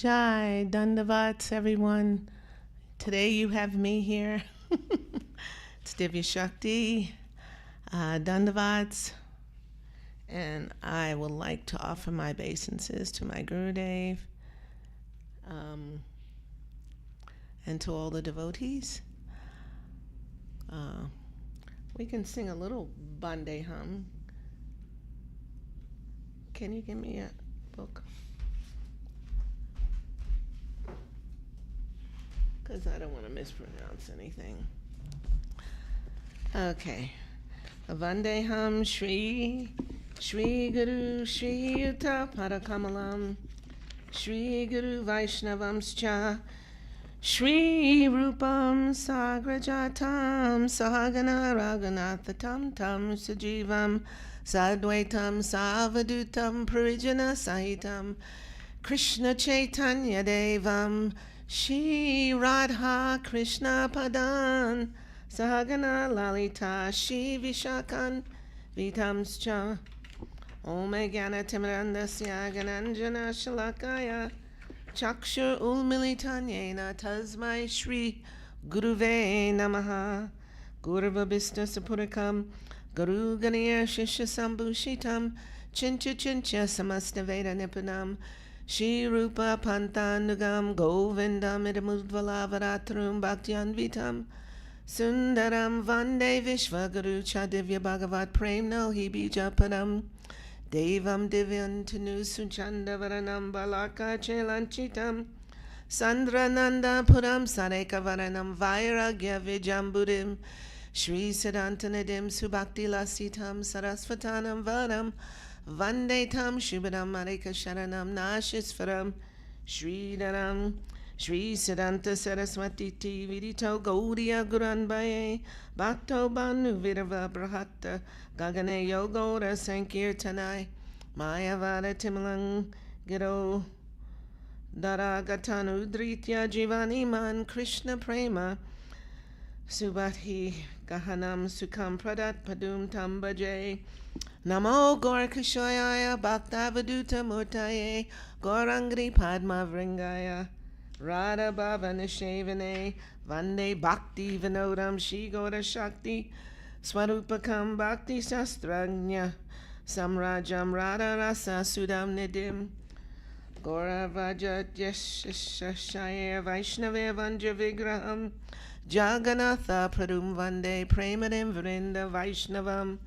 Jai, Dandavat, everyone. Today you have me here. It's Divya Shakti, Dandavats, and I would like to offer my obeisances to my Gurudev and to all the devotees. We can sing a little Bande hum. Can you give me a book? Because I don't want to mispronounce anything. Okay. Vandeham Shri Guru Shri Yuta Parakamalam Shri Guru Vaishnavamscha Shri Rupam Sagrajatam Sahagana Raghunathatam Tam Sajivam Sadvaitam Savadutam Parijana Sahitam Krishna Chaitanya Devam Shri Radha Krishna Padan Sahagana Lalita Shri Vishakan Vitamscha Om Jnana Timirandasya Gananjana Shalakaya Chakshur Ulmilitanyena Tasmai Shri Guruve Namaha Gurva Bhista Sapurikam Guru Ganir Shishya Sambhushitam Chincha Chincha Samasta Veda Nipunam Shri Rupa Pantanugam Govindam Idamudvalavarathrum Bhaktianvitam Sundaram Vande Vishwaguru Chadivya Bhagavat Premno Hibija Padam Devam Divyan Tanu Suchandavaranam Balaka Chelanchitam Sandrananda Puram Sareka Varanam Vairagya Vijambudim Shri Siddhantanadim Subhakti Lasitam Sarasvatanam Varam Vande Tam Shubhadam Mareka Sharanam Nashishvaram Shri Dharam Shri Siddhanta Saraswati Vidito Gaudiya Guranbaye Bhakto Banu Vidava Brahata Gagane Yogora Sankirtanai Mayavada Timalang Giro Daragatanu Dritya Jivani Man Krishna Prema Subhati Gahanam Sukam Pradat Padum Tambaje Namo Gorakashoyaya Bhaktavaduta Murtaye Gorangri Padma Vringaya Radha Bhavana Shavane Vande Bhakti Vinodam Shri Gora Shakti Swarupakam Bhakti Sastragnya Samrajam Radha Rasa Sudam Nidim Gora Vaja Yeshashaya Vaishnave Vanja Vigraham Jagannatha Pradum Vande Premadim Vrinda Vaishnavam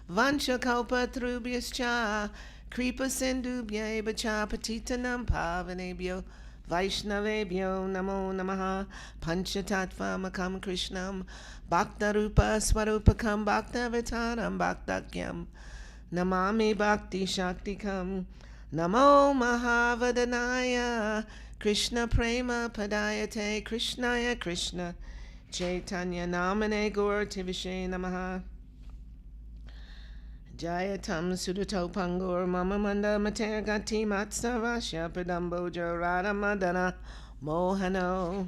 Vancha Kalpa Trubhyascha Kripa Sindubhya Bacha Patitanam Pavanebhyo Vaishnavebhyo Namo Namaha Panchatattva Makam Krishnam Bhakta Rupa Swarupakam Bhakta Vitaram Bhaktakyam Namami Bhakti Shaktikam Namo Mahavadanaya Krishna Prema Padayate Krishnaya Krishna Chaitanya Namane Gaur Tivishe Namaha Jaya Tam Sudato Pangur Mama Manda Matergati Matsavasya Padambojo Radha Madana Mohano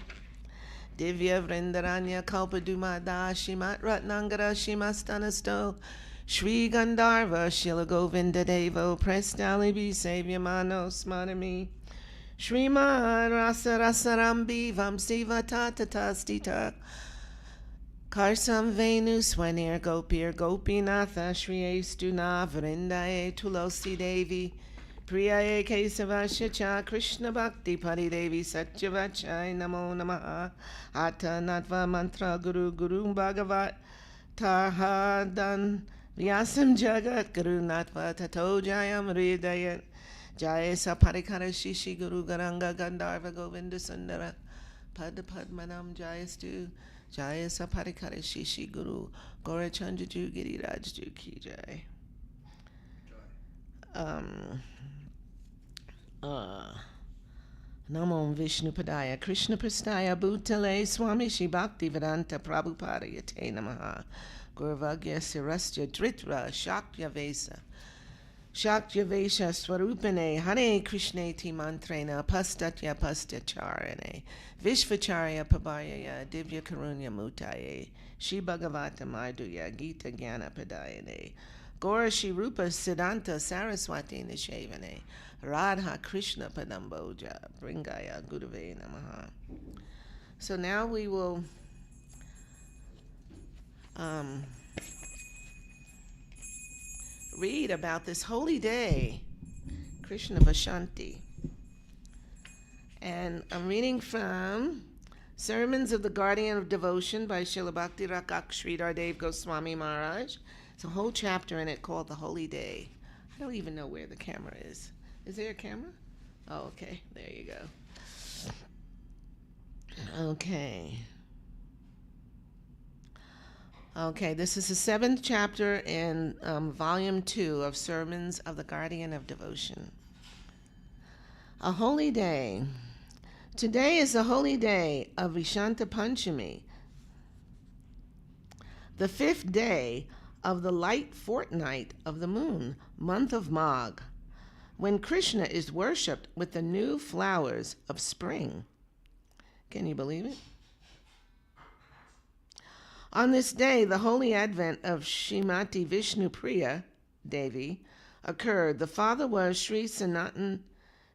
Divya Vrindaranya Kalpadumada Shimat Ratnangara Shimastanasto Shri Gandharva Shila Govinda Devo Prestali Savyamano Smadami Srimad Rasa Rasarambi Vamsiva Tata Stita Karsam Venu Swanir Gopir Gopinatha Shri Estuna Vrindaye Tulosi Devi Priyaye Kesavasya Cha Krishna Bhakti Pari Devi Satyavachai Namo Namaha Ata Natva Mantra Guru Guru Bhagavat Tahadan Vyasam Jagat Guru Natva Tato Jayam Hridayat Jaya Saparikara Shishi Guru Garanga Gandharva Govinda Sundara Pada Padmanam Jayastu Jaya Saparikara Shishi Guru Gaurachandra Giri Rajju Ki Jai. Namo Vishnu Padaya Krishna Prastaya Bhutale Swami Shri Bhakti Vedanta Prabhupada Yate Namaha Gurvagya Sirastya Dritra Shaktya Vesa Shaktya Vesha Swarupane Hare Krishna Ti Mantrena Pastatya Pastyacharane Vishvacharya Pabayaya Divya Karunya Mutaye Shri Bhagavata Madhuya Gita Jnana Padayane Gaurashi Rupa Siddhanta Saraswati Nishevane Radha Krishna Padamboja Bringaya Gurave Namaha. So now we will read about this holy day, Krishna Vashanti. And I'm reading from Sermons of the Guardian of Devotion by Srila Bhakti Rakak Sridhar Dev Goswami Maharaj. It's a whole chapter in it called The Holy Day. I don't even know where the camera is. Is there a camera? Oh, okay. There you go. Okay. Okay, this is the 7th chapter in Volume 2 of Sermons of the Guardian of Devotion. A holy day. Today is the holy day of Vishanta Panchami, the 5th day of the light fortnight of the moon, month of Magh, when Krishna is worshipped with the new flowers of spring. Can you believe it? On this day, the holy advent of Srimati Vishnupriya Devi occurred. The father was Sri Sanatan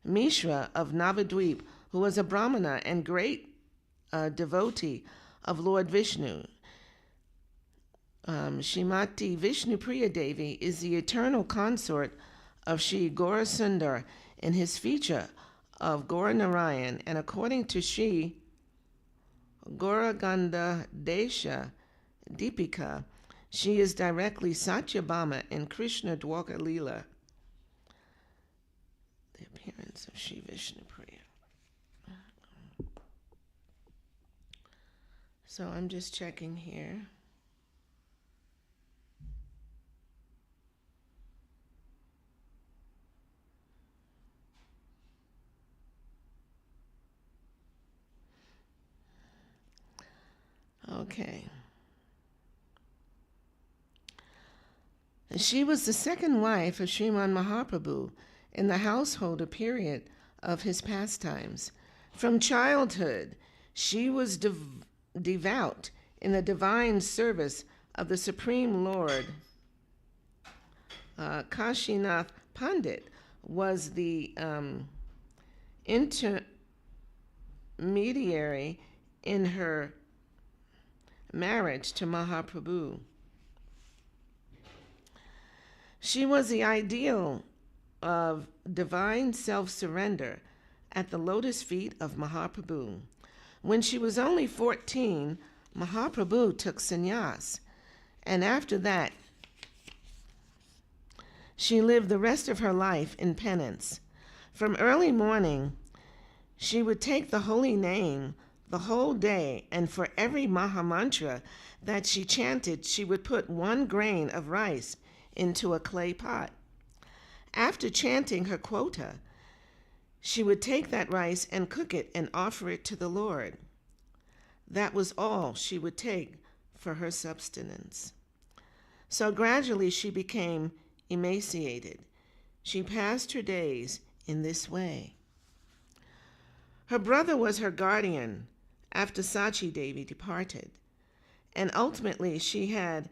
Mishra of Navadvip, who was a Brahmana and great devotee of Lord Vishnu. Srimati Vishnupriya Devi is the eternal consort of Sri Gaurasundar in his feature of Gauranarayan, and according to Sri Gauraganda Desha Deepika, she is directly Satyabhama in Krishna Dwarka Leela. The appearance of Sri Vishnupriya. So I'm just checking here. Okay. She was the second wife of Sriman Mahaprabhu in the householder period of his pastimes. From childhood, she was devout in the divine service of the Supreme Lord. Kashinath Pandit was the intermediary in her marriage to Mahaprabhu. She was the ideal of divine self-surrender at the lotus feet of Mahaprabhu. When she was only 14, Mahaprabhu took sannyas, and after that, she lived the rest of her life in penance. From early morning, she would take the holy name the whole day, and for every Mahamantra that she chanted, she would put 1 grain of rice into a clay pot. After chanting her quota, she would take that rice and cook it and offer it to the Lord. That was all she would take for her subsistence. So gradually she became emaciated. She passed her days in this way. Her brother was her guardian after Sachi Devi departed, and ultimately she had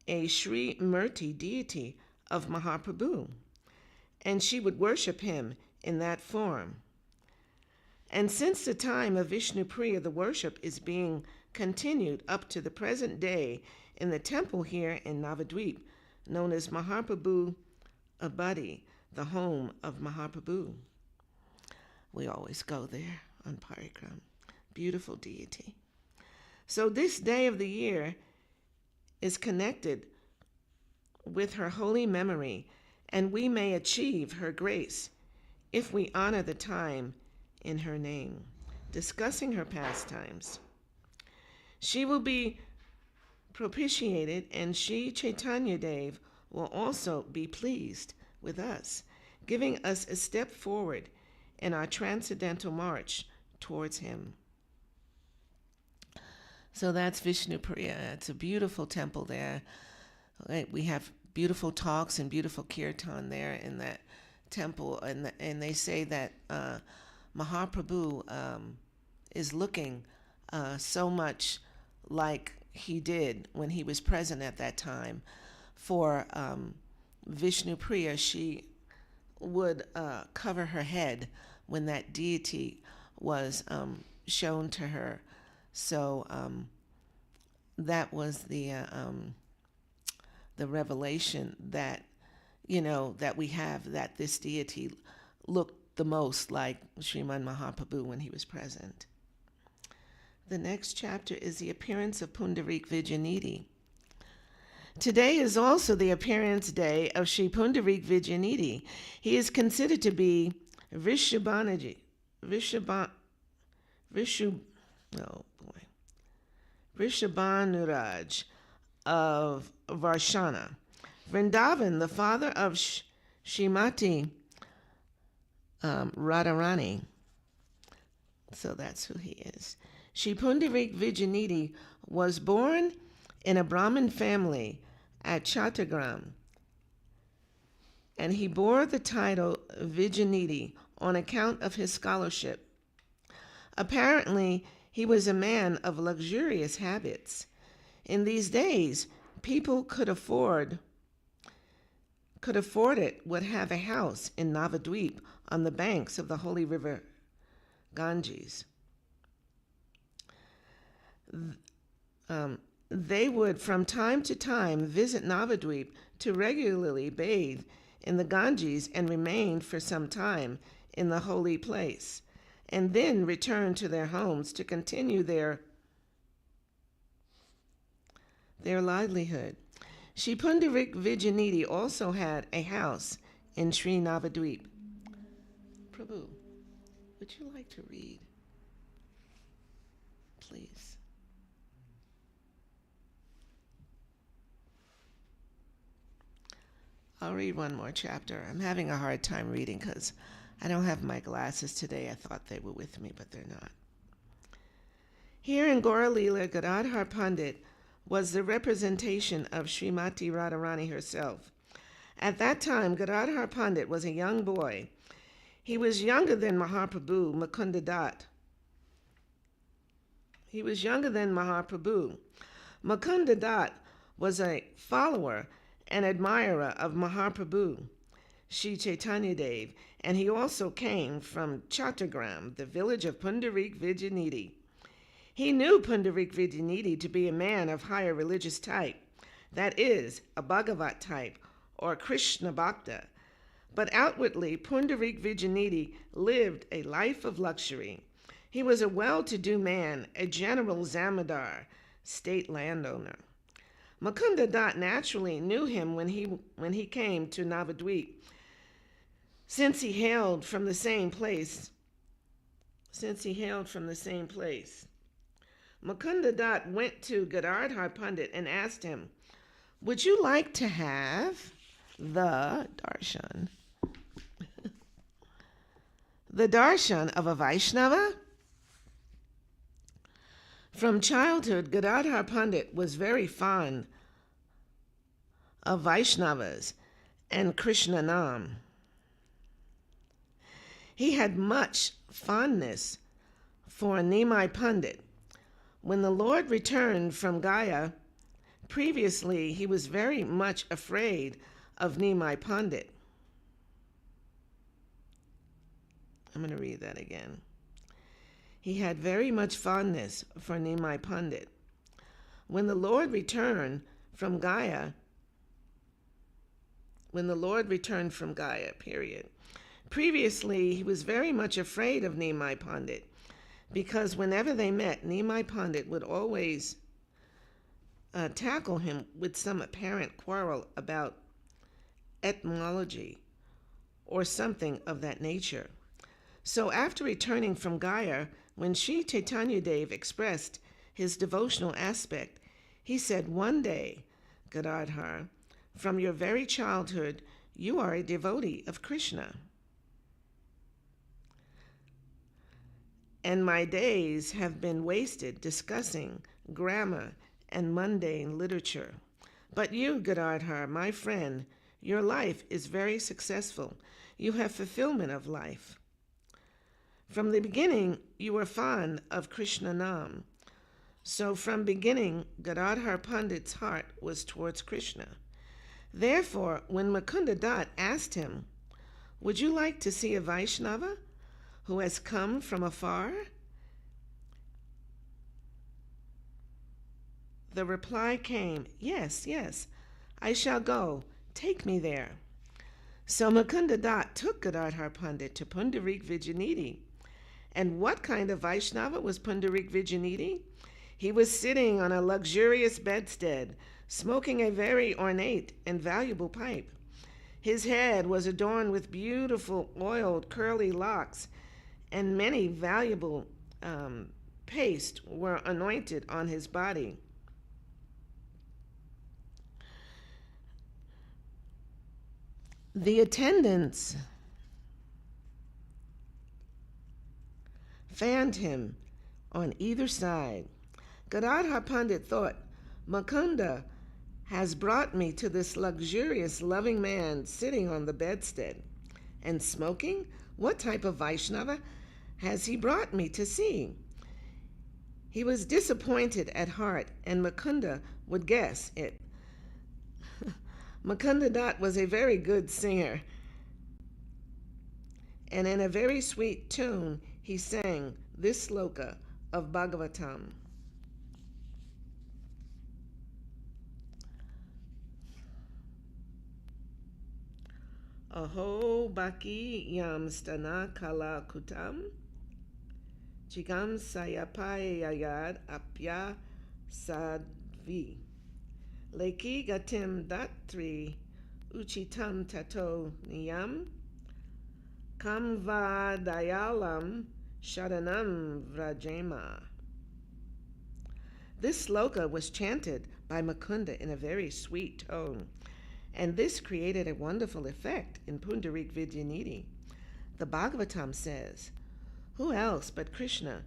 a Sri Murti deity of Mahaprabhu, and she would worship him in that form. And since the time of Vishnupriya, the worship is being continued up to the present day in the temple here in Navadvip, known as Mahaprabhu Abadi, the home of Mahaprabhu. We always go there on Parikram. Beautiful deity. So this day of the year is connected with her holy memory, and we may achieve her grace if we honor the time in her name, discussing her pastimes. She will be propitiated, and Sri Chaitanya Dev will also be pleased with us, giving us a step forward in our transcendental march towards him. So that's Vishnupriya. It's a beautiful temple there. We have beautiful talks and beautiful kirtan there in that temple, and they say that Mahaprabhu is looking so much like he did when he was present at that time for Vishnu Priya, she would cover her head when that deity was shown to her. So that was the revelation that, that we have, that this deity looked the most like Sriman Mahaprabhu when he was present. The next chapter is the appearance of Pundarik Vijayanidhi. Today is also the appearance day of Sri Pundarik Vijayanidhi. He is considered to be Vrishabhanuraj of Varshana. Vrindavan, the father of Srimati Radharani. So that's who he is. Sri Pundarik Vijayanidhi was born in a Brahmin family at Chattogram, and he bore the title Vijayanidhi on account of his scholarship. Apparently, he was a man of luxurious habits. In these days, people could afford it would have a house in Navadvip on the banks of the holy river Ganges. They would from time to time visit Navadvip to regularly bathe in the Ganges and remain for some time in the holy place, and then return to their homes to continue their livelihood. Sri Pundarik Vijayanidhi also had a house in Sri Navadvip. Prabhu, would you like to read? Please. I'll read one more chapter. I'm having a hard time reading because I don't have my glasses today. I thought they were with me, but they're not. Here in Gaura Leela, Gadadhar Pandit was the representation of Srimati Radharani herself. At that time, Gadadhar Pandit was a young boy. He was younger than Mahaprabhu Mukunda Dat. Mukunda Dat was a follower and admirer of Mahaprabhu, Sri Chaitanya Dev, and he also came from Chattogram, the village of Pundarik Vijayanidhi. He knew Pundarik Vijayanidhi to be a man of higher religious type, that is, a Bhagavat type, or Krishna Bhakta. But outwardly, Pundarik Vijayanidhi lived a life of luxury. He was a well-to-do man, a general zamindar, state landowner. Mukunda Dat naturally knew him when he came to Navadvip, since he hailed from the same place. Mukunda Dat went to Gadadhar Pandit and asked him, "Would you like to have the darshan of a Vaishnava?" From childhood, Gadadhar Pandit was very fond of Vaishnavas and Krishna Nam. He had much fondness for Nimai Pandit. When the Lord returned from Gaya, previously he was very much afraid of Nimai Pandit. I'm going to read that again. He had very much fondness for Nimai Pandit. When the Lord returned from Gaya, previously he was very much afraid of Nimai Pandit, because whenever they met, Nimai Pandit would always tackle him with some apparent quarrel about etymology or something of that nature. So after returning from Gaya, when Sri Chaitanya Dev expressed his devotional aspect, he said, "One day, Gadadhar, from your very childhood, you are a devotee of Krishna. And my days have been wasted discussing grammar and mundane literature. But you, Gadadhar, my friend, your life is very successful. You have fulfillment of life. From the beginning, you were fond of Krishna Nam. So from beginning, Gadadhar Pandit's heart was towards Krishna. Therefore, when Mukunda Dutt asked him, "Would you like to see a Vaishnava who has come from afar?" the reply came, "Yes, yes, I shall go. Take me there." So Mukunda Dutt took Gadadhar Pandit to Pundarik Vijayanidhi. And what kind of Vaishnava was Pundarik Vijayanidhi? He was sitting on a luxurious bedstead, smoking a very ornate and valuable pipe. His head was adorned with beautiful oiled curly locks, and many valuable paste were anointed on his body. The attendants fanned him on either side. Gadadhar Pandit thought, "Mukunda has brought me to this luxurious, loving man sitting on the bedstead and smoking. What type of Vaishnava has he brought me to see?" He was disappointed at heart, and Mukunda would guess it. Mukunda Dutt was a very good singer, and in a very sweet tune he sang this sloka of Bhagavatam. Aho baki yam stana kala kutam chigam sayapayayad apya sadvi leki gatim datri uchitam tato niyam kam vadayalam sharanam vrajema. This sloka was chanted by Mukunda in a very sweet tone, and this created a wonderful effect in Pundarik Vijayanidhi. The Bhagavatam says, "Who else but Krishna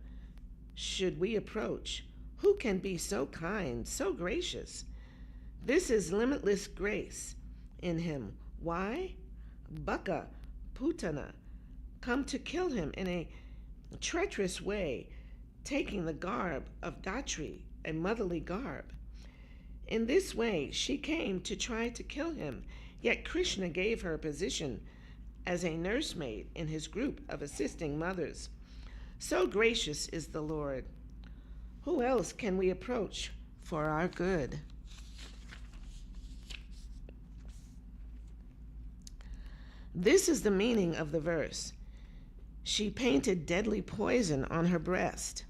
should we approach? Who can be so kind, so gracious? This is limitless grace in him. Why? Baka, Putana, come to kill him in a treacherous way, taking the garb of Datri, a motherly garb. In this way, she came to try to kill him, yet Krishna gave her a position as a nursemaid in his group of assisting mothers. So gracious is the Lord. Who else can we approach for our good?" This is the meaning of the verse. She painted deadly poison on her breast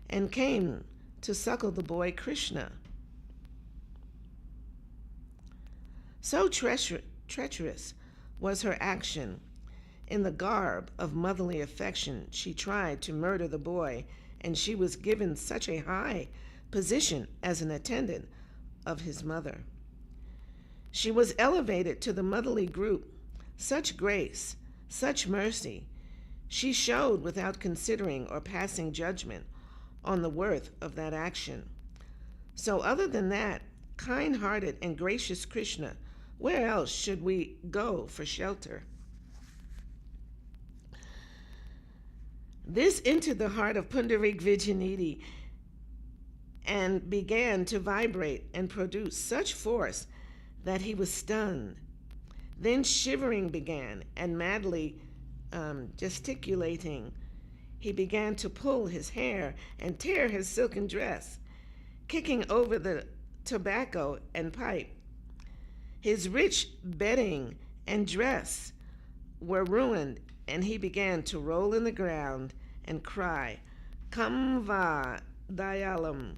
and came to suckle the boy Krishna. So treacherous was her action. In the garb of motherly affection, she tried to murder the boy, and she was given such a high position as an attendant of his mother. She was elevated to the motherly group. Such grace, such mercy, she showed without considering or passing judgment on the worth of that action. So other than that, kind-hearted and gracious Krishna, where else should we go for shelter? This entered the heart of Pundarik Vijayanidhi and began to vibrate and produce such force that he was stunned. Then shivering began, and madly gesticulating, he began to pull his hair and tear his silken dress, kicking over the tobacco and pipe. His rich bedding and dress were ruined, and he began to roll in the ground and cry, "Kam va dayalam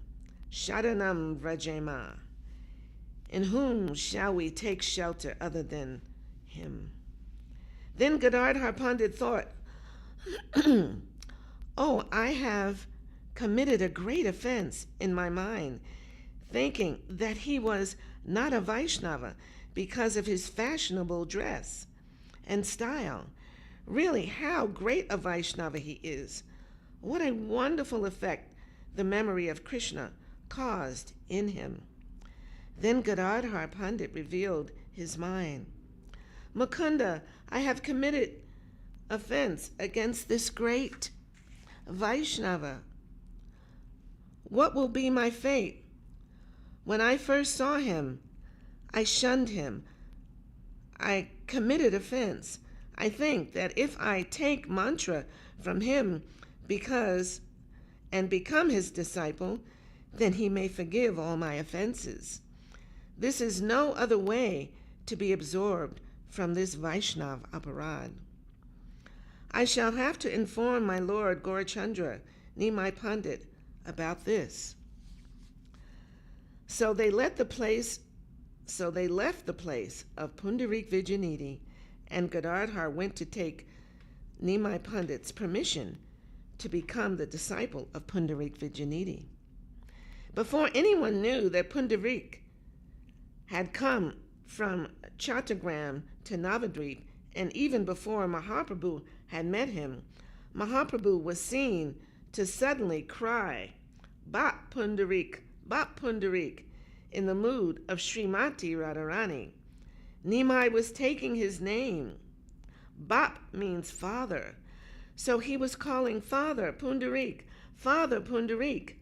sharanam vrajema." In whom shall we take shelter other than him? Then Gadadhar Pandit thought, "Oh, I have committed a great offense in my mind, thinking that he was not a Vaishnava because of his fashionable dress and style. Really, how great a Vaishnava he is! What a wonderful effect the memory of Krishna caused in him." Then Gadadhar Pandit revealed his mind. "Mukunda, I have committed offense against this great Vaishnava. What will be my fate? When I first saw him, I shunned him. I committed offense. I think that if I take mantra from him and become his disciple, then he may forgive all my offenses. This is no other way to be absorbed from this Vaishnav aparad. I shall have to inform my Lord Gaurachandra, Nimai Pandit, about this. So they left the place of Pundarik Vijayanidhi, and Gadadhar went to take Nimai Pandit's permission to become the disciple of Pundarik Vijayanidhi. Before anyone knew that Pundarik had come from Chattogram to Navadvip, and even before Mahaprabhu had met him, Mahaprabhu was seen to suddenly cry, Bap Pundarik, in the mood of Srimati Radharani. Nimai was taking his name. Bap means father. So he was calling Father Pundarik, Father Pundarik.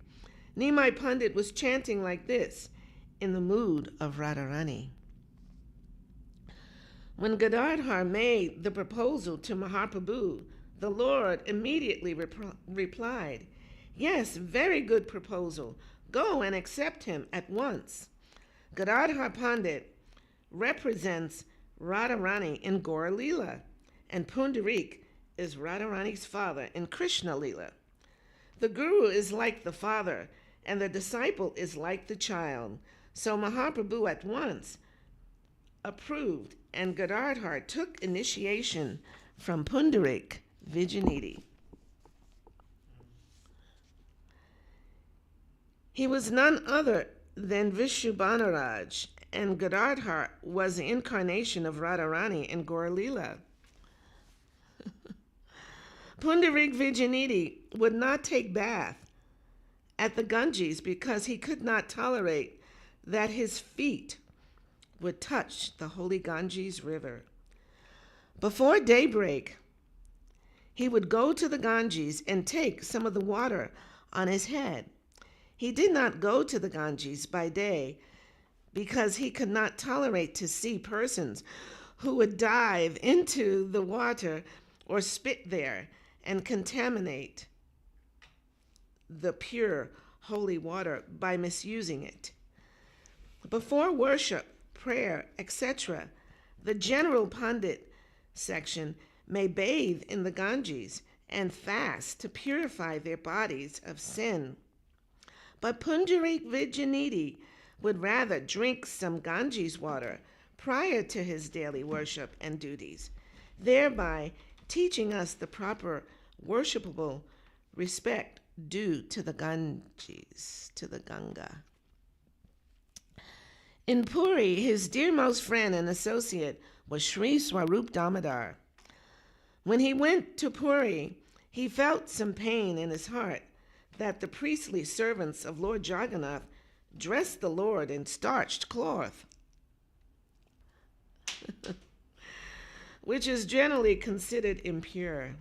Nimai Pandit was chanting like this in the mood of Radharani. When Gadadhar made the proposal to Mahaprabhu, the Lord immediately replied, Yes, very good proposal. Go and accept him at once. Gadadhar Pandit represents Radharani in Gaura Leela, and Pundarik is Radharani's father in Krishna Leela. The guru is like the father, and the disciple is like the child. So Mahaprabhu at once approved, and Gadadhar took initiation from Pundarik Vijayanidhi. He was none other than Vishubhanaraj, and Gadadhar was the incarnation of Radharani in Gaura Leela. Pundarik Vijayanidhi would not take bath at the Ganges because he could not tolerate that his feet would touch the holy Ganges river. Before daybreak, he would go to the Ganges and take some of the water on his head. He did not go to the Ganges by day because he could not tolerate to see persons who would dive into the water or spit there and contaminate the pure holy water by misusing it. Before worship, prayer, etc., the general Pandit section may bathe in the Ganges and fast to purify their bodies of sin. But Pundarik Vijayanidhi would rather drink some Ganges water prior to his daily worship and duties, thereby teaching us the proper worshipable respect due to the Ganges, to the Ganga. In Puri, his dearmost friend and associate was Sri Swarup Damodar. When he went to Puri, he felt some pain in his heart that the priestly servants of Lord Jagannath dressed the Lord in starched cloth, which is generally considered impure.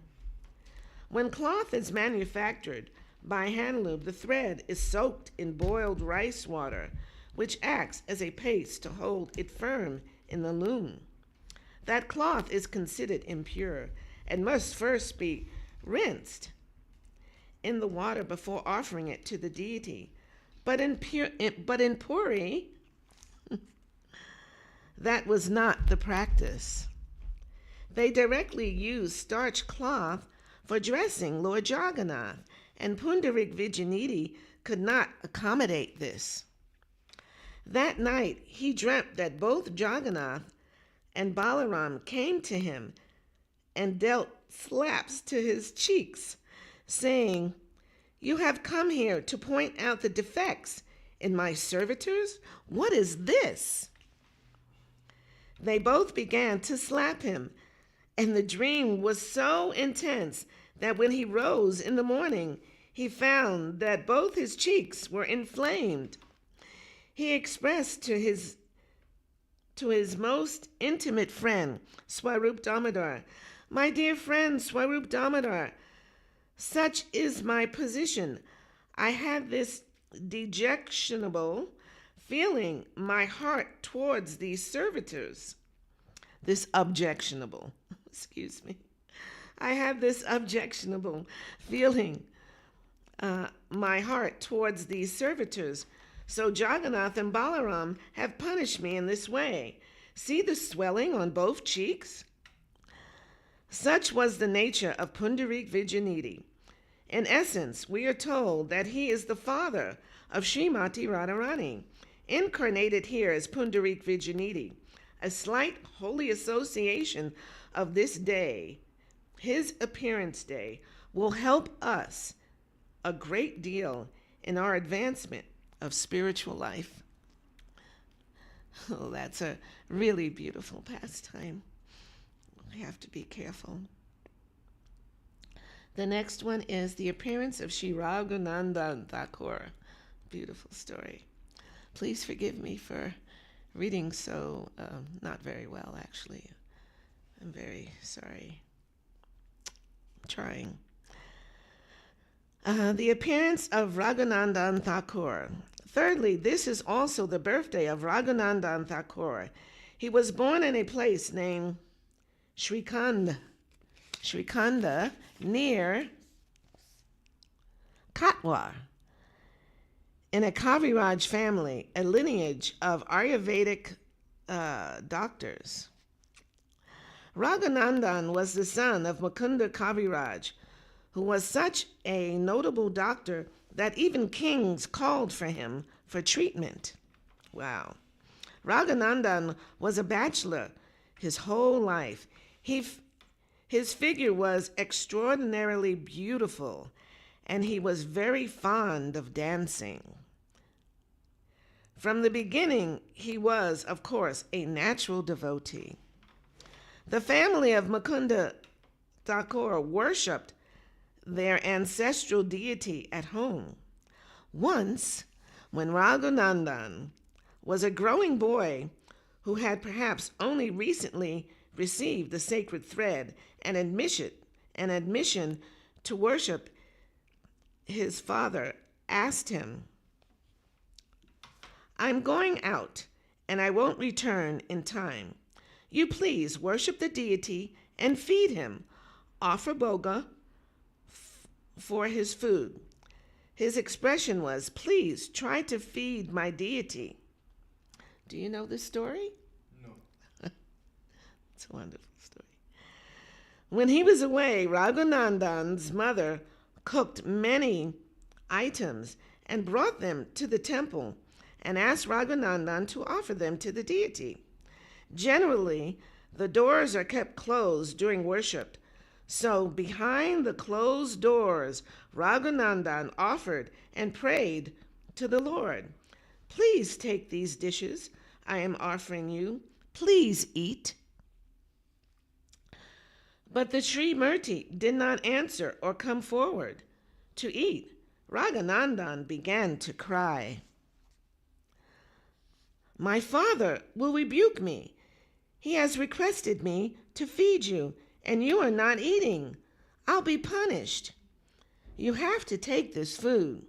When cloth is manufactured by handloom, the thread is soaked in boiled rice water, which acts as a paste to hold it firm in the loom. That cloth is considered impure and must first be rinsed in the water before offering it to the deity. But in Puri, that was not the practice. They directly used starched cloth for dressing Lord Jagannath, and Pundarik Vijayanidhi could not accommodate this. That night, he dreamt that both Jagannath and Balaram came to him and dealt slaps to his cheeks, saying, "You have come here to point out the defects in my servitors? What is this?" They both began to slap him, and the dream was so intense that when he rose in the morning, he found that both his cheeks were inflamed. He expressed to his most intimate friend, Swarup Damodar, "My dear friend Swarup Damodar, such is my position. I had this dejectionable feeling my heart towards these servitors. This objectionable, excuse me. I have this objectionable feeling, my heart towards these servitors. So Jagannath and Balaram have punished me in this way. See the swelling on both cheeks? Such was the nature of Pundarik Vijayanidhi. In essence, we are told that he is the father of Srimati Radharani, incarnated here as Pundarik Vijayanidhi. A slight holy association of this day, his appearance day, will help us a great deal in our advancement of spiritual life. Oh, that's a really beautiful pastime. We have to be careful. The next one is the appearance of Sri Raghunandan Thakur. Beautiful story. Please forgive me for reading so not very well, actually. I'm very sorry. I'm trying. The appearance of Raghunandan Thakur. Thirdly, this is also the birthday of Raghunandan Thakur. He was born in a place named Srikanda near Katwa, in a Kaviraj family, a lineage of Ayurvedic doctors. Raghunandan was the son of Mukunda Kaviraj, who was such a notable doctor that even kings called for him for treatment. Wow. Raghunandan was a bachelor his whole life. His figure was extraordinarily beautiful, and he was very fond of dancing. From the beginning, he was, of course, a natural devotee. The family of Mukunda Thakur worshipped their ancestral deity at home. Once, when Raghunandan was a growing boy who had perhaps only recently received the sacred thread and admission to worship, his father asked him, "I'm going out and I won't return in time. You please worship the deity and feed him. Offer boga for his food." His expression was, "Please try to feed my deity." Do you know this story? No. It's a wonderful story. When he was away, Raghunandan's mother cooked many items and brought them to the temple and asked Raghunandan to offer them to the deity. Generally, the doors are kept closed during worship. So behind the closed doors, Raghunandan offered and prayed to the Lord. "Please take these dishes I am offering you. Please eat." But the Sri Murti did not answer or come forward to eat. Raghunandan began to cry. "My father will rebuke me. He has requested me to feed you, and you are not eating. I'll be punished. You have to take this food."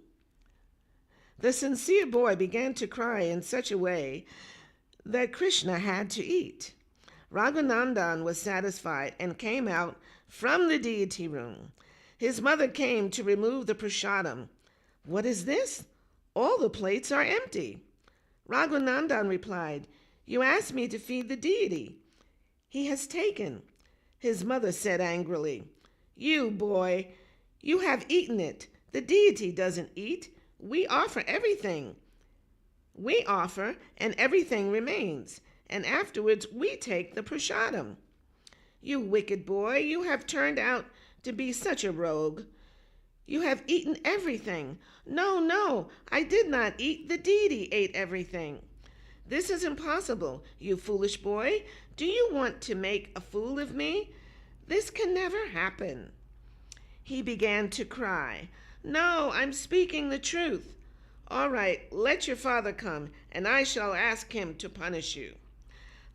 The sincere boy began to cry in such a way that Krishna had to eat. Raghunandan was satisfied and came out from the deity room. His mother came to remove the prasadam. "What is this? All the plates are empty." Raghunandan replied, "You asked me to feed the deity. He has taken." His mother said angrily, "You boy, you have eaten it. The deity doesn't eat. We offer everything. We offer and everything remains, and afterwards we take the prasadam. You wicked boy, you have turned out to be such a rogue. You have eaten everything." "No, no, I did not eat. The deity ate everything." "This is impossible, you foolish boy. Do you want to make a fool of me? This can never happen." He began to cry. "No, I'm speaking the truth." "All right, let your father come, and I shall ask him to punish you."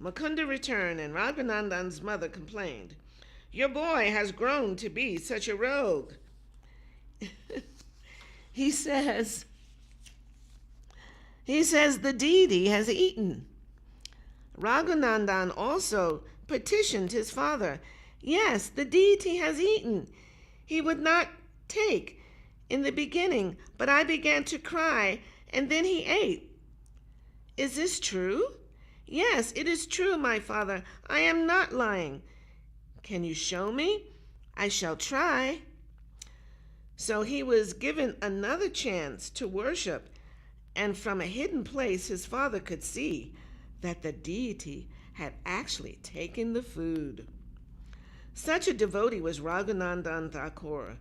Mukunda returned, and Raghunandan's mother complained, "Your boy has grown to be such a rogue." He says the deity has eaten. Raghunandan also petitioned his father. Yes, the deity has eaten. He would not take in the beginning, but I began to cry, and then he ate. Is this true? Yes, it is true, my father. I am not lying. Can you show me? I shall try. So he was given another chance to worship, and from a hidden place his father could see that the deity had actually taken the food. Such a devotee was Raghunandan Thakur.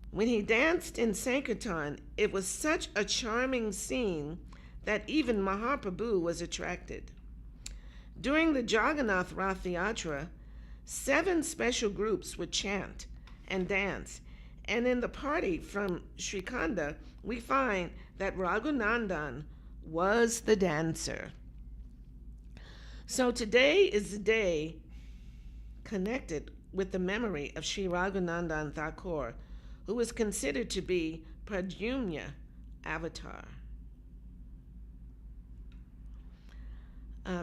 When he danced in Sankirtan, it was such a charming scene that even Mahaprabhu was attracted. During the Jagannath Rath Yatra, 7 special groups would chant and dance, and in the party from Srikanda, we find that Raghunandan was the dancer. So today is the day connected with the memory of Sri Raghunandan Thakur, who is considered to be Pradyumna avatar.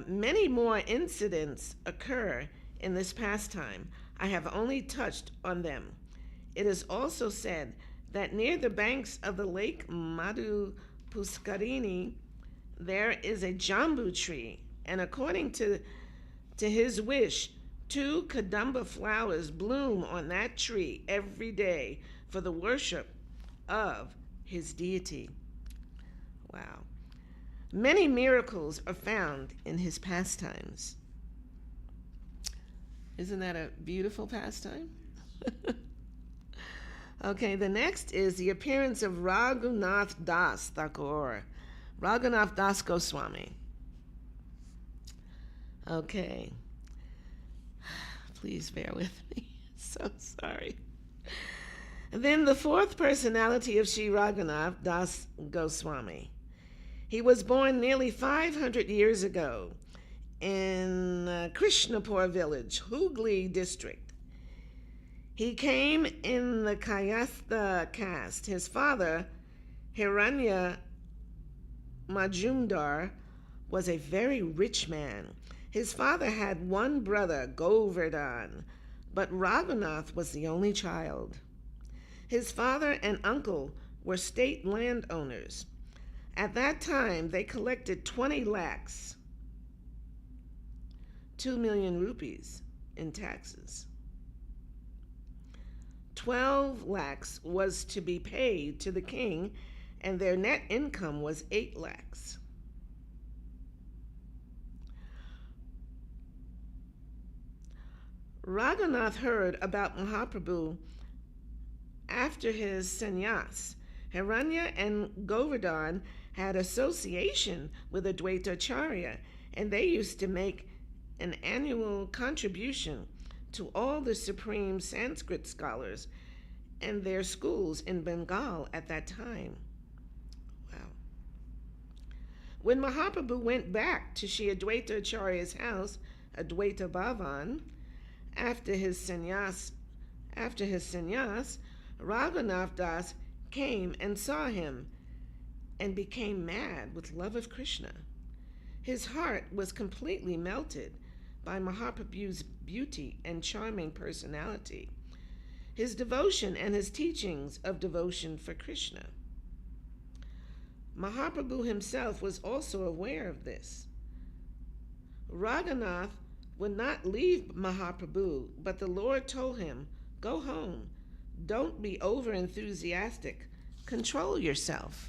Many more incidents occur in this pastime. I have only touched on them. It is also said that near the banks of the lake Madhu Puskarini, there is a jambu tree, and according to his wish, 2 kadamba flowers bloom on that tree every day for the worship of his deity. Wow. Many miracles are found in his pastimes. Isn't that a beautiful pastime? Okay, the next is the appearance of Raghunath Das Thakur, Raghunath Das Goswami. Okay, please bear with me. So sorry. And then the 4th personality of Sri Raghunath Das Goswami. He was born nearly 500 years ago in Krishnapur village, Hooghly district. He came in the Kayastha caste. His father, Hiranya Majumdar, was a very rich man. His father had 1 brother, Govardhan, but Raghunath was the only child. His father and uncle were state landowners. At that time, they collected 20 lakhs, 2 million rupees in taxes. 12 lakhs was to be paid to the king, and their net income was 8 lakhs. Raghunath heard about Mahaprabhu after his sannyas. Hiranya and Govardhan had association with Advaita Acharya, and they used to make an annual contribution to all the supreme Sanskrit scholars and their schools in Bengal at that time. Wow. When Mahaprabhu went back to Sri Advaita Acharya's house, Advaita Bhavan, after his sannyas, Raghunath Das came and saw him and became mad with love of Krishna. His heart was completely melted by Mahaprabhu's beauty and charming personality, his devotion and his teachings of devotion for Krishna. Mahaprabhu himself was also aware of this. Raghunath would not leave Mahaprabhu, but the Lord told him, "Go home. Don't be over-enthusiastic. Control yourself.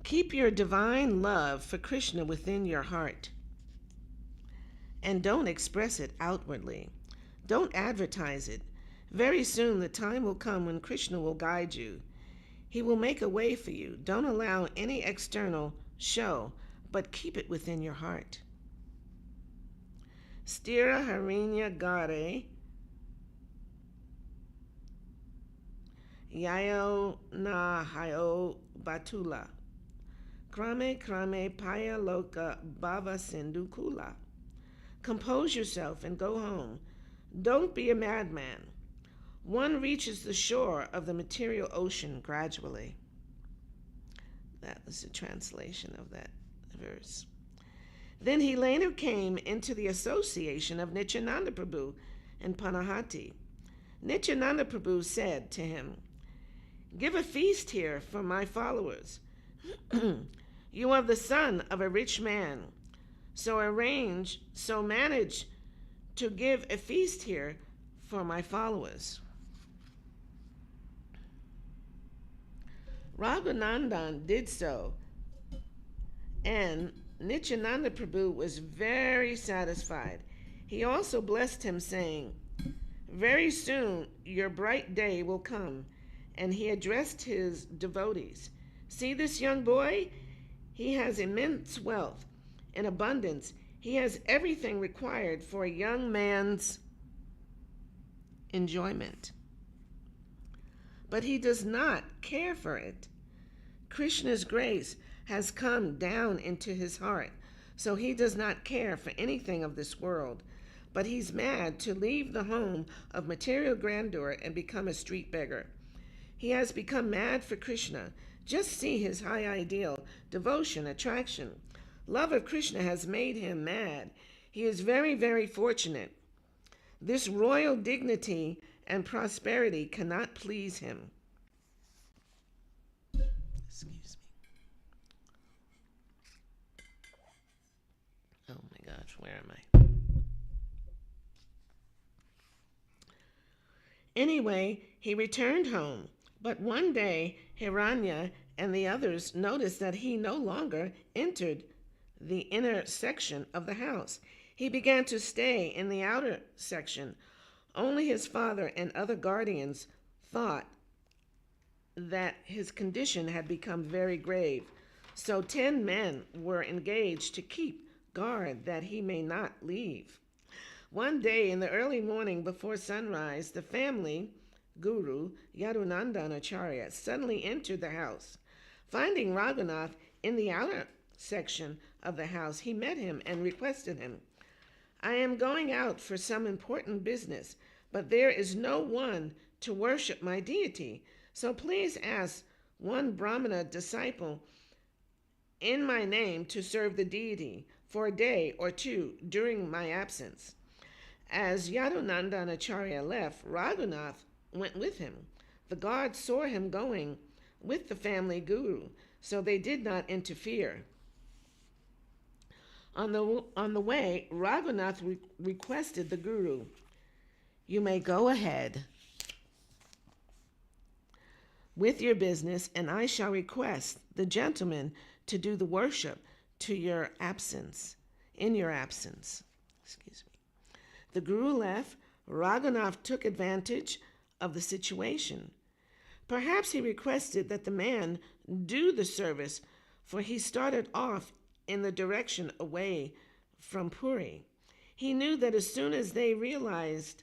Keep your divine love for Krishna within your heart, and don't express it outwardly. Don't advertise it. Very soon the time will come when Krishna will guide you. He will make a way for you. Don't allow any external show, but keep it within your heart." Stira harinya gare yayo na hayo batula krame krame paya loka bhava sindhu kula. Compose yourself and go home. Don't be a madman. one reaches the shore of the material ocean gradually. That was the translation of that verse. Then he later came into the association of Nityananda Prabhu and Panahati. Nityananda Prabhu said to him, "Give a feast here for my followers. You are the son of a rich man, so manage to give a feast here for my followers." Raghunandan did so, and Nityananda Prabhu was very satisfied. He also blessed him, saying, "Very soon your bright day will come." And he addressed his devotees, "See this young boy? He has immense wealth and abundance. He has everything required for a young man's enjoyment. But he does not care for it. Krishna's grace has come down into his heart, so he does not care for anything of this world. But he's mad to leave the home of material grandeur and become a street beggar. He has become mad for Krishna. Just see his high ideal, devotion, attraction. Love of Krishna has made him mad. He is very, very fortunate. This royal dignity and prosperity cannot please him." Excuse me. Oh my gosh, where am I? Anyway, he returned home. But one day, Hiranya and the others noticed that he no longer entered the inner section of the house. He began to stay in the outer section. Only his father and other guardians thought that his condition had become very grave. So 10 men were engaged to keep guard that he may not leave. One day in the early morning before sunrise, the family guru, Yadunandan Acharya, suddenly entered the house. Finding Raghunath in the outer section of the house, he met him and requested him, "I am going out for some important business, but there is no one to worship my deity. So please ask one Brahmana disciple in my name to serve the deity for a day or two during my absence." As Yadunandan Acharya left, Raghunath went with him. The guards saw him going with the family guru, so they did not interfere. On the way, Raghunath requested the guru, "You may go ahead with your business, and I shall request the gentleman to do the worship in your absence. Excuse me. The guru left. Raghunath took advantage of the situation. Perhaps he requested that the man do the service, for he started off in the direction away from Puri. He knew that as soon as they realized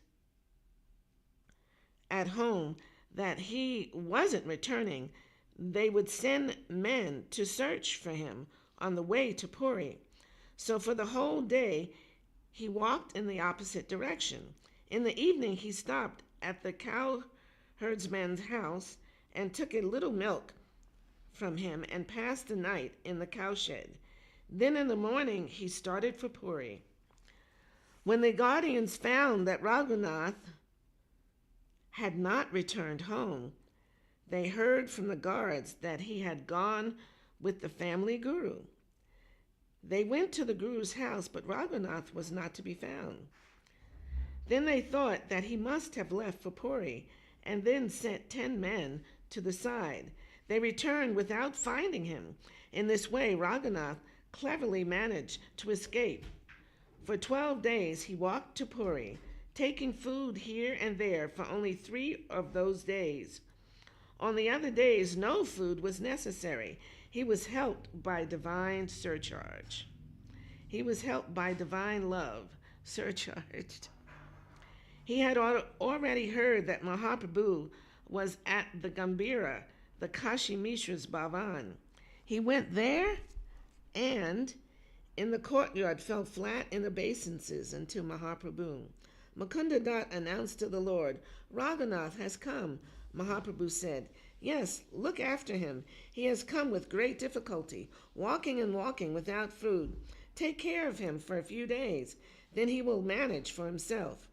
at home that he wasn't returning, they would send men to search for him on the way to Puri. So for the whole day, he walked in the opposite direction. In the evening, he stopped at the cowherdsman's house and took a little milk from him and passed the night in the cowshed. Then in the morning, he started for Puri. When the guardians found that Raghunath had not returned home, they heard from the guards that he had gone with the family guru. They went to the guru's house, but Raghunath was not to be found. Then they thought that he must have left for Puri, and then sent 10 men to the side. They returned without finding him. In this way, Raghunath cleverly managed to escape. For 12 days he walked to Puri, taking food here and there for only 3 of those days. On the other days, no food was necessary. He was helped by divine surcharge. He was helped by divine love, surcharged. He had already heard that Mahaprabhu was at the Gambhira, the Kashi Mishra's Bhavan. He went there and in the courtyard fell flat in obeisances until Mahaprabhu. Mukunda Dutt announced to the Lord, "Raghunath has come." Mahaprabhu said, "Yes, look after him. He has come with great difficulty, walking and walking without food. Take care of him for a few days, then he will manage for himself."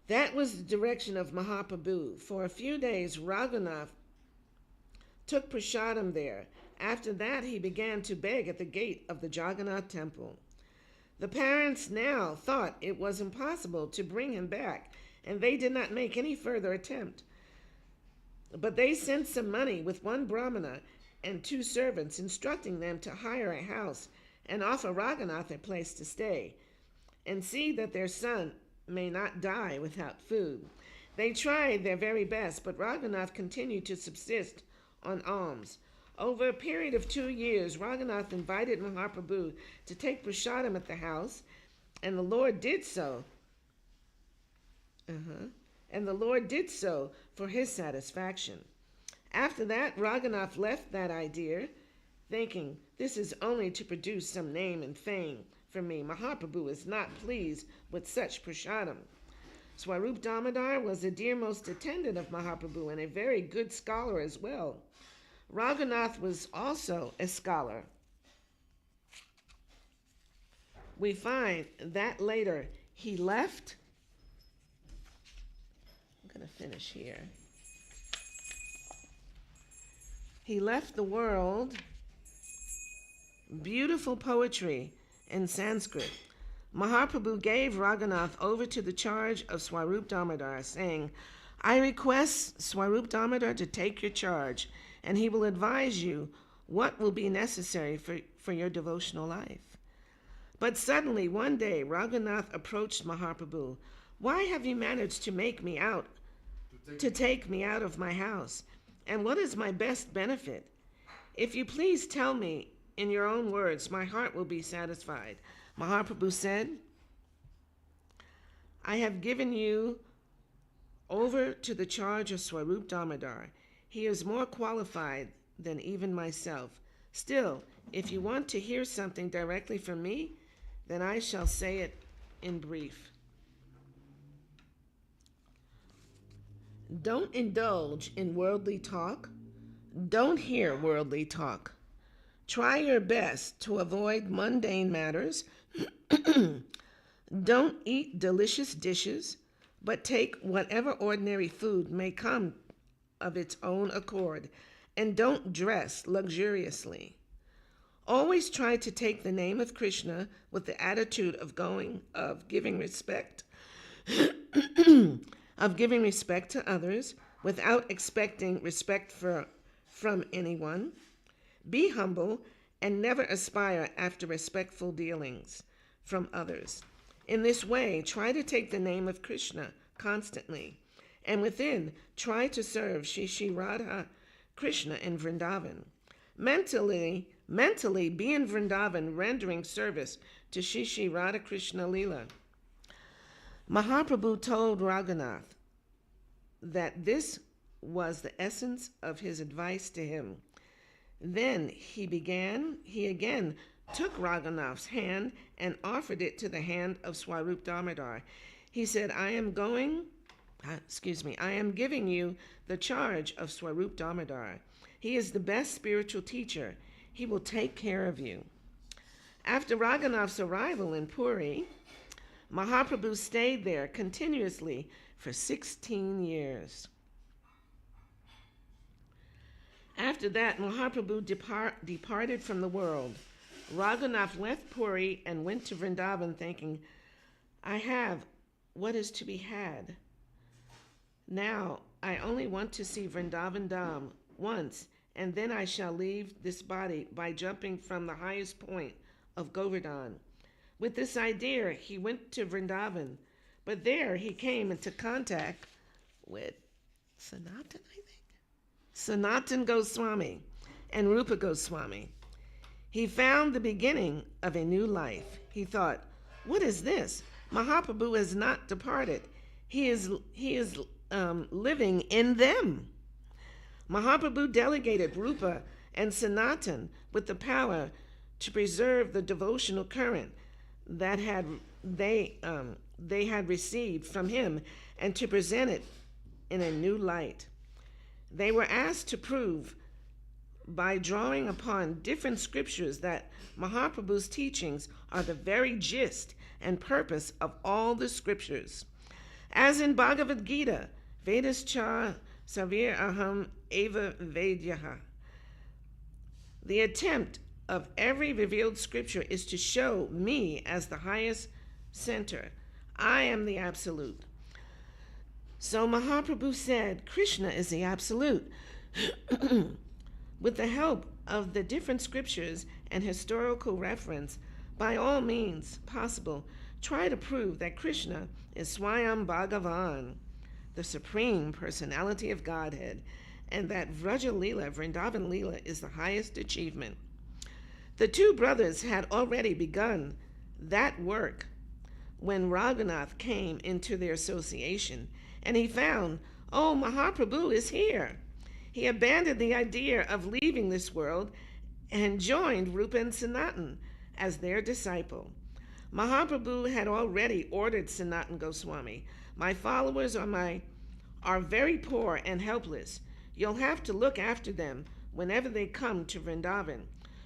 That was the direction of Mahaprabhu. For a few days, Raghunath took prasadam there. After that, he began to beg at the gate of the Jagannath temple. The parents now thought it was impossible to bring him back, and they did not make any further attempt. But they sent some money with one brahmana and 2 servants, instructing them to hire a house and offer Raghunath a place to stay, and see that their son may not die without food. They tried their very best, but Raghunath continued to subsist on alms. Over a period of 2 years, Raghunath invited Mahaprabhu to take prasadam at the house, and the Lord did so. And the Lord did so for his satisfaction. After that, Raghunath left that idea, thinking, "This is only to produce some name and fame for me. Mahaprabhu is not pleased with such prasadam." Swarup Damodar was the dearmost attendant of Mahaprabhu and a very good scholar as well. Raghunath was also a scholar. We find that later he left. I'm going to finish here. He left the world beautiful poetry in Sanskrit. Mahaprabhu gave Raghunath over to the charge of Swarup Damodar, saying, "I request Swarup Damodar to take your charge, and he will advise you what will be necessary for your devotional life." But suddenly, one day, Raghunath approached Mahaprabhu. "Why have you managed to take me out of my house? And what is my best benefit? If you please tell me in your own words, my heart will be satisfied." Mahaprabhu said, "I have given you over to the charge of Swarup Damodar. He is more qualified than even myself. Still, if you want to hear something directly from me, then I shall say it in brief. Don't indulge in worldly talk. Don't hear worldly talk. Try your best to avoid mundane matters. Don't eat delicious dishes, but take whatever ordinary food may come of its own accord, and don't dress luxuriously. Always try to take the name of Krishna with the attitude of giving respect to others without expecting respect from anyone. Be humble and never aspire after respectful dealings from others. In this way, try to take the name of Krishna constantly, and within, try to serve Shri Radha Krishna in Vrindavan. Mentally be in Vrindavan rendering service to Shri Radha Krishna Leela. Mahaprabhu told Raghunath that this was the essence of his advice to him. Then he again took Raghunath's hand and offered it to the hand of Swarup Damodar. He said, I am giving you the charge of Swarup Damodar. He is the best spiritual teacher. He will take care of you." After Raghunath's arrival in Puri, Mahaprabhu stayed there continuously for 16 years. After that, Mahaprabhu departed from the world. Raghunath left Puri and went to Vrindavan thinking, "I have what is to be had. Now I only want to see Vrindavan Dham once, and then I shall leave this body by jumping from the highest point of Govardhan." With this idea, he went to Vrindavan, but there he came into contact with Sanatan Goswami and Rupa Goswami. He found the beginning of a new life. He thought, "What is this? Mahaprabhu has not departed. He is living in them." Mahaprabhu delegated Rupa and Sanatan with the power to preserve the devotional current. that they had received from him and to present it in a new light. They were asked to prove by drawing upon different scriptures that Mahaprabhu's teachings are the very gist and purpose of all the scriptures. As in Bhagavad Gita, Vedas cha savir aham eva vedyaha. The attempt of every revealed scripture is to show me as the highest center. I am the absolute. So Mahaprabhu said, Krishna is the absolute. With the help of the different scriptures and historical reference, by all means possible, try to prove that Krishna is Swayam Bhagavan, the Supreme Personality of Godhead, and that Vraja Leela, Vrindavan Leela, is the highest achievement. The two brothers had already begun that work when Raghunath came into their association, and he found, oh, Mahaprabhu is here. He abandoned the idea of leaving this world and joined Rupa and Sanatan as their disciple. Mahaprabhu had already ordered Sanatan Goswami, my followers are very poor and helpless. You'll have to look after them whenever they come to Vrindavan.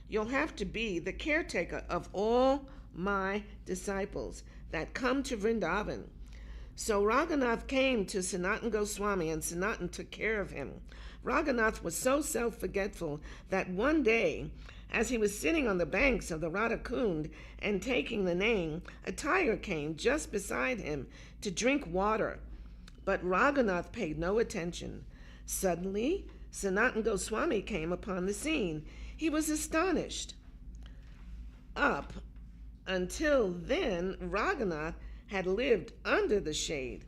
You'll have to be the caretaker of all my disciples that come to Vrindavan. So Raghunath came to Sanatan Goswami, and Sanatan took care of him. Raghunath was so self-forgetful that one day, as he was sitting on the banks of the Radha Kund and taking the name, a tiger came just beside him to drink water. But Raghunath paid no attention. Suddenly, Sanatan Goswami came upon the scene. He was astonished. Up until then, Raghunath had lived under the shade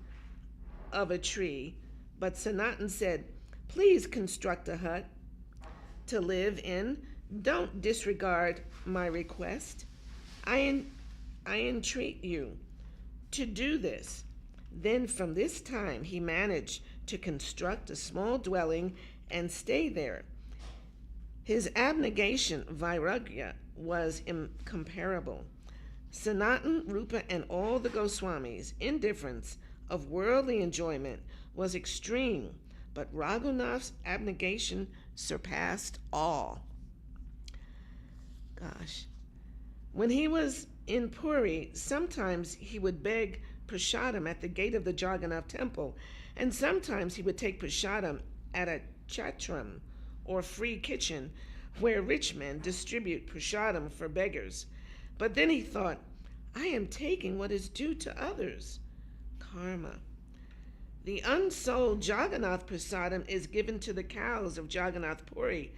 of a tree, but Sanatan said, please construct a hut to live in. Don't disregard my request. I entreat you to do this. Then from this time he managed to construct a small dwelling and stay there. His abnegation, vairagya, was incomparable. Sanatan, Rupa, and all the Goswamis' indifference of worldly enjoyment was extreme, but Raghunath's abnegation surpassed all. Gosh. When he was in Puri, sometimes he would beg prasadam at the gate of the Jagannath temple, and sometimes he would take prasadam at a chatram, or free kitchen, where rich men distribute prasadam for beggars. But then he thought, I am taking what is due to others. Karma. The unsold Jagannath prasadam is given to the cows of Jagannath Puri,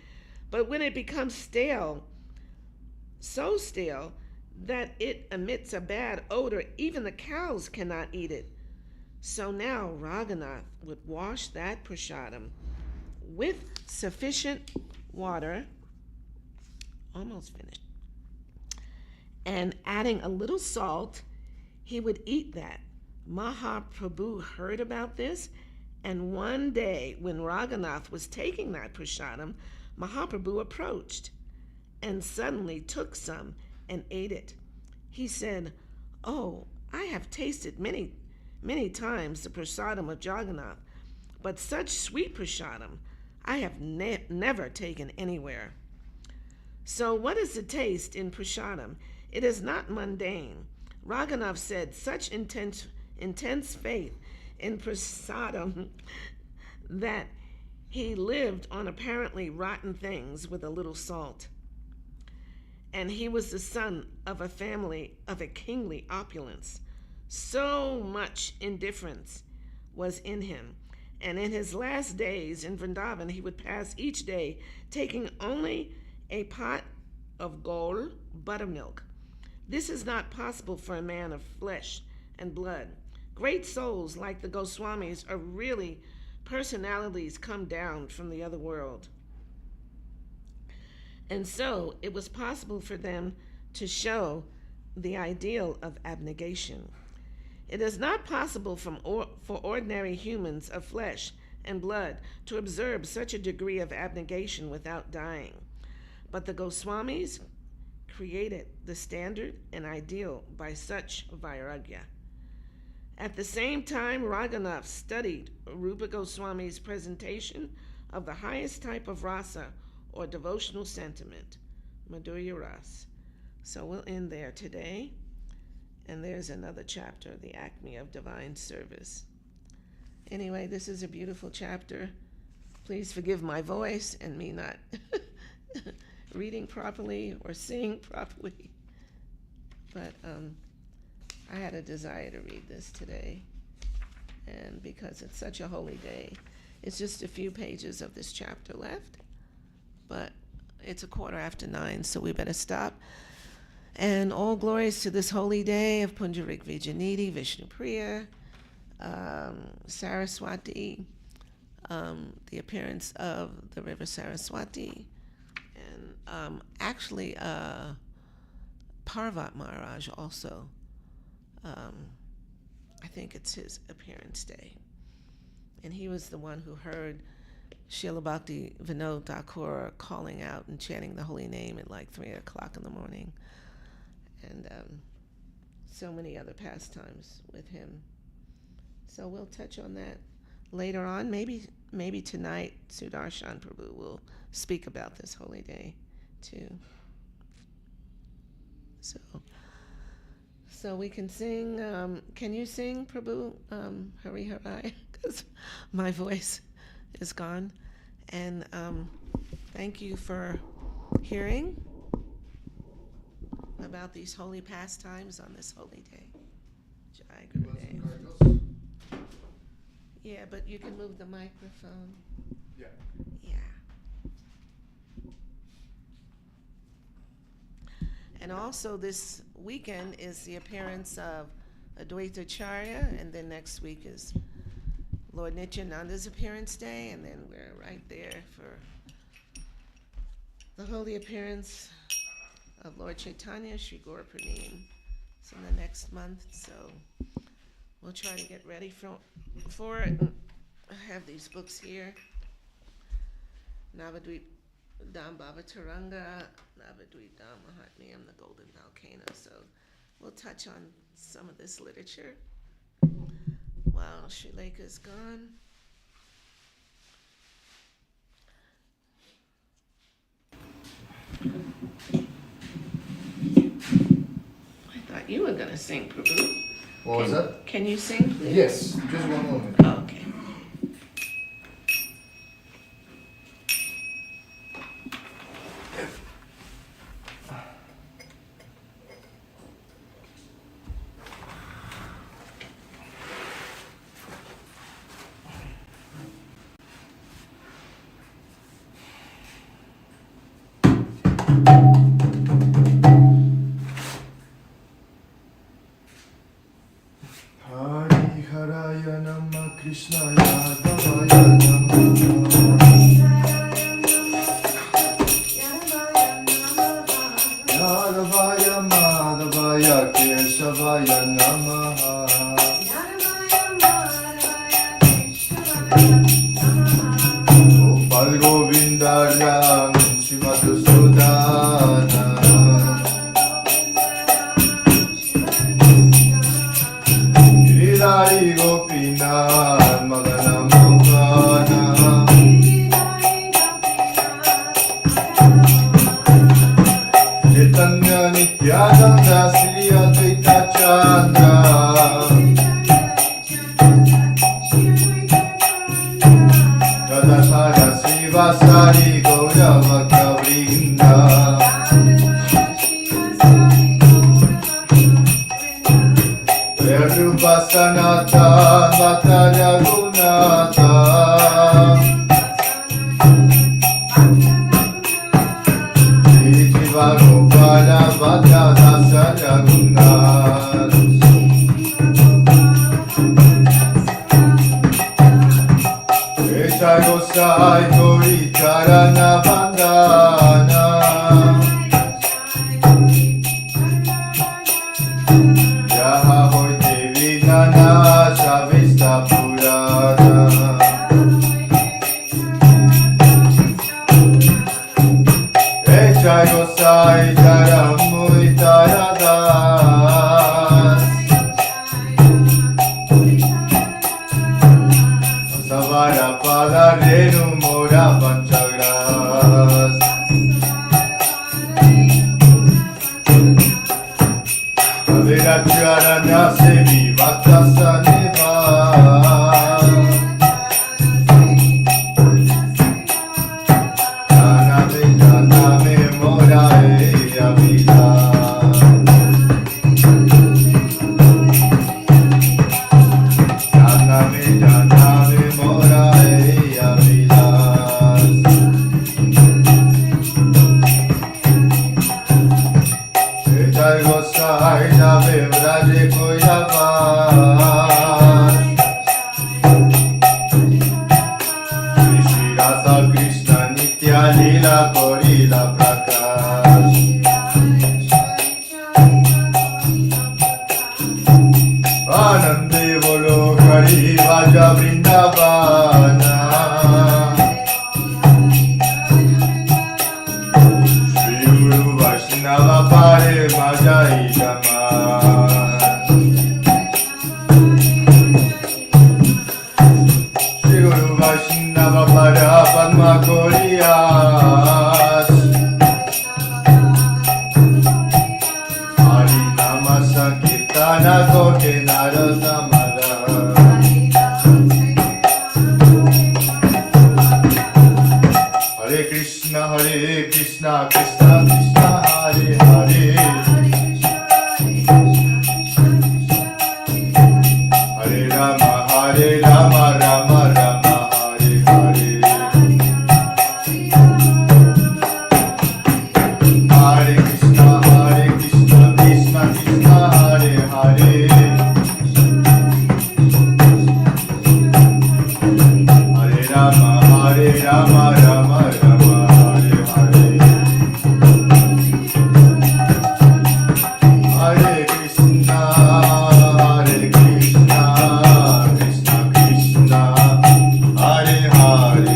but when it becomes stale, so stale that it emits a bad odor, even the cows cannot eat it. So now Raghunath would wash that prasadam with sufficient water, almost finished, and adding a little salt, he would eat that. Mahaprabhu heard about this, and one day when Raghunath was taking that prasadam, Mahaprabhu approached and suddenly took some and ate it. He said, oh, I have tasted many, many times the prasadam of Jagannath, but such sweet prasadam I have never taken anywhere. So what is the taste in prasadam? It is not mundane. Raghunath said such intense faith in prasadam that he lived on apparently rotten things with a little salt. And he was the son of a family of a kingly opulence. So much indifference was in him. And in his last days in Vrindavan, he would pass each day taking only a pot of gol, buttermilk. This is not possible for a man of flesh and blood. Great souls like the Goswamis are really personalities come down from the other world. And so it was possible for them to show the ideal of abnegation. It is not possible for ordinary humans of flesh and blood to observe such a degree of abnegation without dying. But the Goswamis created the standard and ideal by such vairagya. At the same time, Raghunath studied Rupa Goswami's presentation of the highest type of rasa, or devotional sentiment, Madhurya Ras. So we'll end there today. And there's another chapter, the Acme of Divine Service. Anyway, this is a beautiful chapter. Please forgive my voice and me not reading properly or singing properly. But I had a desire to read this today. And because it's such a holy day, it's just a few pages of this chapter left. But it's 9:15, so we better stop. And all glories to this holy day of Punjarik Vijaniti, Vishnu Priya, Saraswati, the appearance of the river Saraswati, and actually Parvat Maharaj also. I think it's his appearance day. And he was the one who heard Srila Bhakti Vinod Thakur calling out and chanting the holy name at like 3 o'clock in the morning. And so many other pastimes with him. So we'll touch on that later on. Maybe tonight Sudarshan Prabhu will speak about this holy day too. So we can sing. Can you sing, Prabhu? Hari Harai, because my voice is gone. And thank you for hearing about these holy pastimes on this holy day. Jai Gurudev. Yeah, but you can move the microphone. Yeah. Yeah. And also this weekend is the appearance of Advaita Charya, and then next week is Lord Nityananda's appearance day, and then we're right there for the holy appearance of Lord Chaitanya, Sri Gaura Pranim. It's in the next month, so we'll try to get ready for it. I have these books here. Navadvip Dham Bhavataranga, Navadvip Dham Mahatmyam, the Golden Volcano. So we'll touch on some of this literature while Srileka's gone. I thought you were going to sing, Prabhu. What was that? Can you sing, please? Yes, just one moment. Oh, okay. Jaya Sara Pada Renu Mora Panchagras Aviracharanya Sevi Vatasaneva Janame Mora Avila Janame Mora Avila Jai Gosai Jave Vraje Koyava Shri Radha Krishna Nitya Lila Korila Prakash Anande Volo Kari Vaja Vrindavana Shri Guru Vaishnava Pare Majai Dama Shri Guru Vaishnava Para Padma Koriyas Hari Nama Sankirtana Kote Narasamada Hare Krishna Krishna Krishna Hare Hare Hare Rama Rama Rama Hare Hare Hare Krishna Krishna Krishna Hare Hare Hare Rama Rama Rama Hare Hare Hare Krishna Krishna Krishna Hare Hare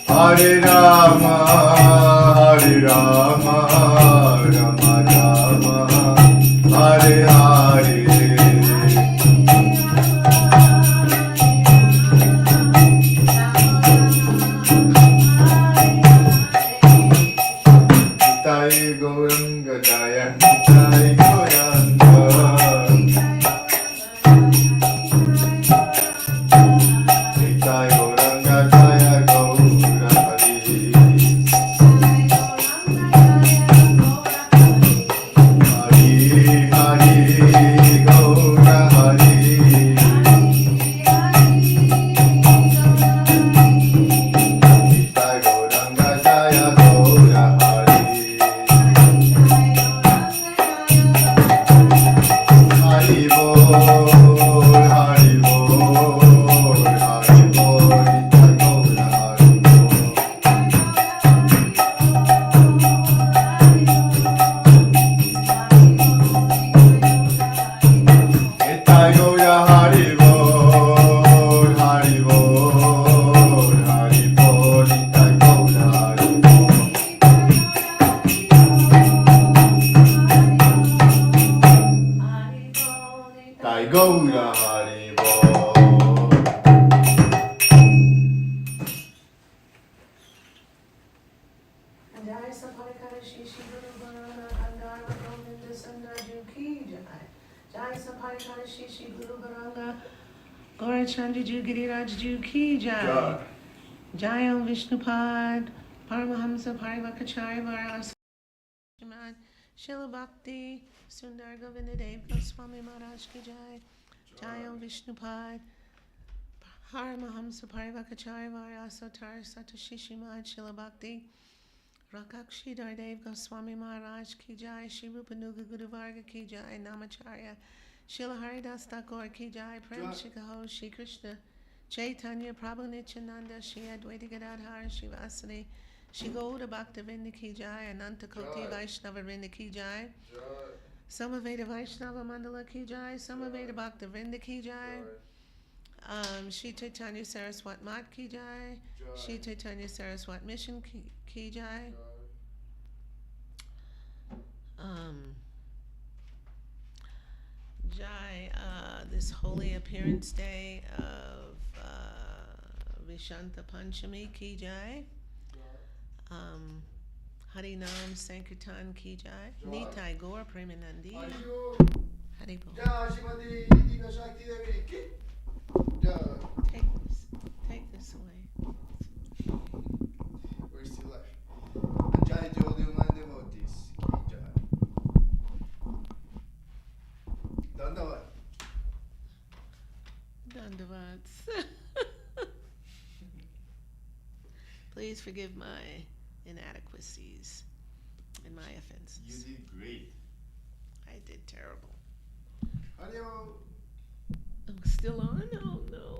Hare Rama Rama Rama Hare Hare Nitai Gauranga Jaya Nitai Gauranga Nitai Gauranga Jaya Gaura Hari Hari Hari Gaura Hari Nitai Gauranga Jaya Gaura Hari Hari Bol Hari Bol Hari Bol Nitai Gaura Hari Bol Nitai Gaura Hari Bol Hari Bol Hari Bol Nitai Gaura Hari Bol Nitai Gaura Hari Bol Jaya Sapalakara Shishi Guru Barana Angara Govinda Sundar Ki Jai. Jaya Sapalakara Shishi Guru Baranga Gaurachandra Ju Giriraj Ju Ki Jai. Jaya Vishnupad Paramahamsa Parivakacharya Varas Shrimad Srila Bhakti Sundar Govinda Dev Goswami Maharaj Ki Jai. Jaya Vishnupad Paramahamsa Parivakacharya Varasatar Satashishimad Srila Bhakti Rakakshi Dardev Goswami Maharaj Ki Jai. Shri Rupanuga Guru Varga Ki Jai. Namacharya Srila Haridas Thakur Ki Jai. Prem Shikaho Shri Krishna Chaitanya Prabhu Nityananda Shri Advaita Gadadhar Shri Vasani Shri Gauda Bhaktavinda Ki Jai. Ananta Koti Vaishnava Vrinda Ki Jai. Samaveda Vaishnava Mandala Ki Jai. Samaveda Bhaktavinda Ki Jai. Shri Chaitanya Saraswat Mat Ki Jai. Shri Chaitanya Saraswat Mission Ki Jai. this holy appearance day of Vishanta Panchami Ki Jai. Harinam Sankirtan Ki Jai. Nitai Gaur Premanandi. Haribol. Take this away. We're still live. Jaya devotees. Jaya. Dandavat. Dandavat. Please forgive my inadequacies and my offenses. You did great. I did terrible. Adios. I'm still on? Oh no.